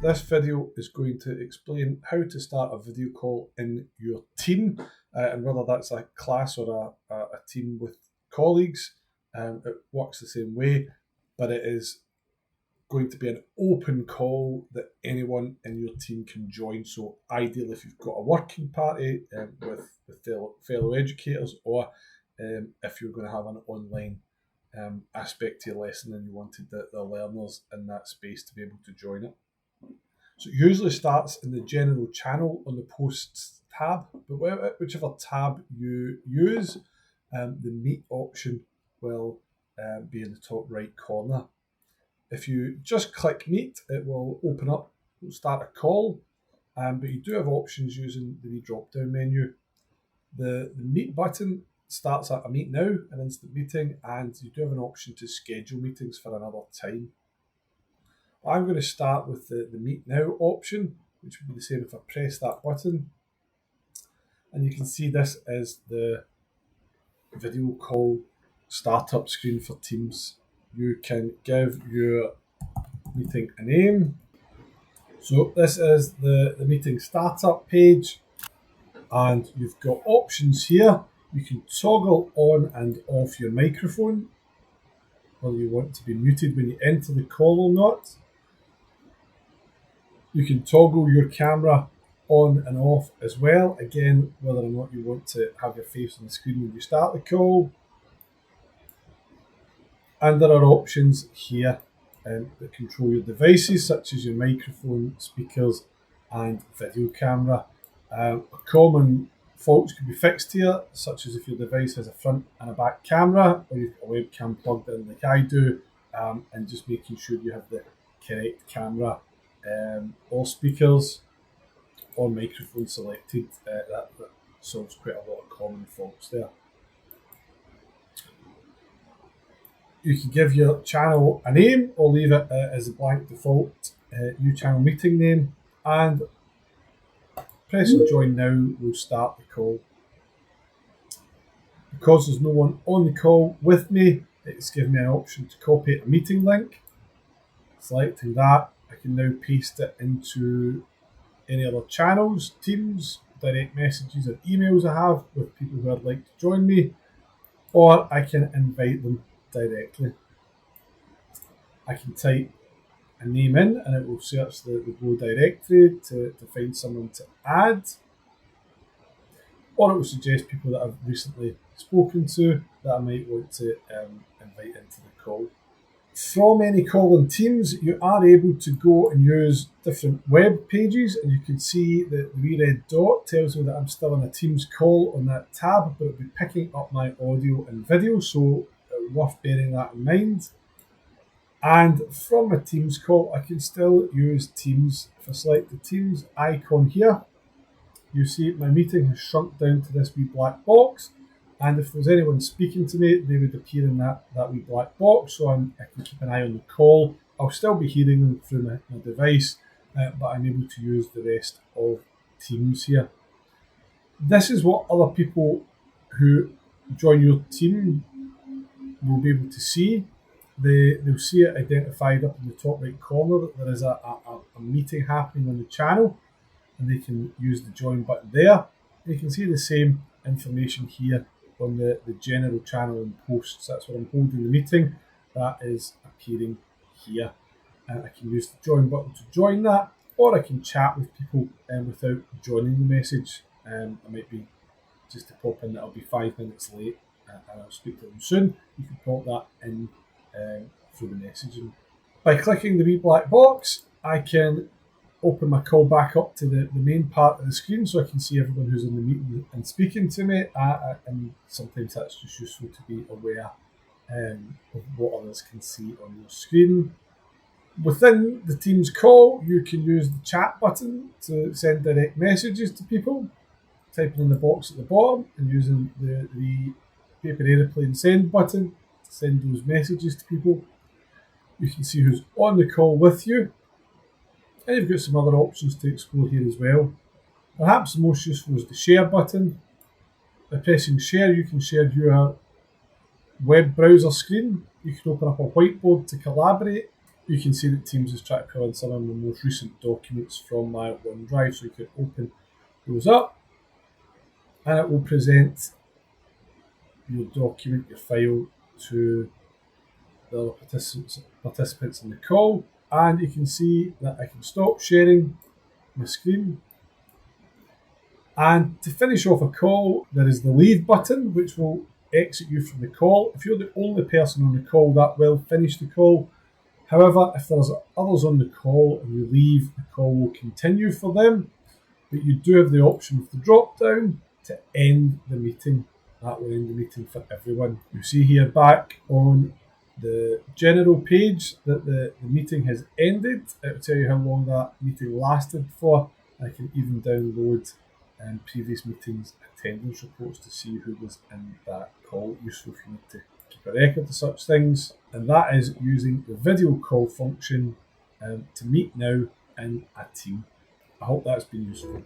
This video is going to explain how to start a video call in your team, and whether that's a class or a team with colleagues. It works the same way, but it is going to be an open call that anyone in your team can join. So ideally, if you've got a working party with fellow educators, or if you're going to have an online aspect to your lesson and you wanted the learners in that space to be able to join it. So it usually starts in the general channel on the posts tab, but whichever tab you use, the meet option will be in the top right corner. If you just click meet, it will open up, it will start a call, but you do have options using the wee drop down menu. The meet button starts at a meet now, an instant meeting, and you do have an option to schedule meetings for another time. I'm going to start with the meet now option, which will be the same if I press that button. And you can see this is the video call startup screen for Teams. You can give your meeting a name. So this is the meeting startup page, and you've got options here. You can toggle on and off your microphone, whether you want to be muted when you enter the call or not. You can toggle your camera on and off as well, again, whether or not you want to have your face on the screen when you start the call. And there are options here that control your devices, such as your microphone, speakers, and video camera. Common faults can be fixed here, such as if your device has a front and a back camera, or you've got a webcam plugged in like I do, and just making sure you have the correct camera or speakers or microphone selected. That solves quite a lot of common faults there. You can give your channel a name or leave it as a blank default new channel meeting name, and pressing join now will start the call. Because there's no one on the call with me, it's given me an option to copy a meeting link. Selecting that, I can now paste it into any other channels, Teams, direct messages or emails I have with people who would like to join me, or I can invite them directly. I can type a name in and it will search the Go directory to find someone to add, or it will suggest people that I've recently spoken to that I might want to invite into the call. From any call in Teams, you are able to go and use different web pages, and you can see the wee red dot tells me that I'm still in a Teams call on that tab, but it'll be picking up my audio and video, so worth bearing that in mind. And from a Teams call, I can still use Teams. If I select the Teams icon here, you see my meeting has shrunk down to this wee black box. And if there's anyone speaking to me, they would appear in that wee black box, so I can keep an eye on the call. I'll still be hearing them through my device, but I'm able to use the rest of Teams here. This is what other people who join your team will be able to see. They'll see it identified up in the top right corner that there is a meeting happening on the channel, and they can use the join button there. You can see the same information here on the general channel and posts. That's where I'm holding the meeting. That is appearing here. And I can use the join button to join that, or I can chat with people without joining the message. I might be just to pop in that I'll be 5 minutes late and I'll speak to them soon. You can pop that in through the messaging. By clicking the wee black box, I can open my call back up to the main part of the screen, so I can see everyone who's in the meeting and speaking to me, and sometimes that's just useful to be aware of what others can see on your screen. Within the Teams call, you can use the chat button to send direct messages to people, typing in the box at the bottom and using the paper aeroplane send button to send those messages to people. You can see who's on the call with you, and you've got some other options to explore here as well. Perhaps the most useful is the share button. By pressing share, you can share your web browser screen. You can open up a whiteboard to collaborate, You can see that Teams is trying to pull in some of my most recent documents from my OneDrive, so you can open those up and it will present your document, your file, to the other participants in the call. And you can see that I can stop sharing my screen. And to finish off a call, there is the leave button, which will exit you from the call. If you're the only person on the call, that will finish the call. However, if there's others on the call and you leave, the call will continue for them. But you do have the option of the drop down to end the meeting. That will end the meeting for everyone. You see here back on the general page that the meeting has ended. It will tell you how long that meeting lasted for. I can even download previous meetings attendance reports to see who was in that call. Useful for you to keep a record of such things. And that is using the video call function to meet now in a team. I hope that's been useful.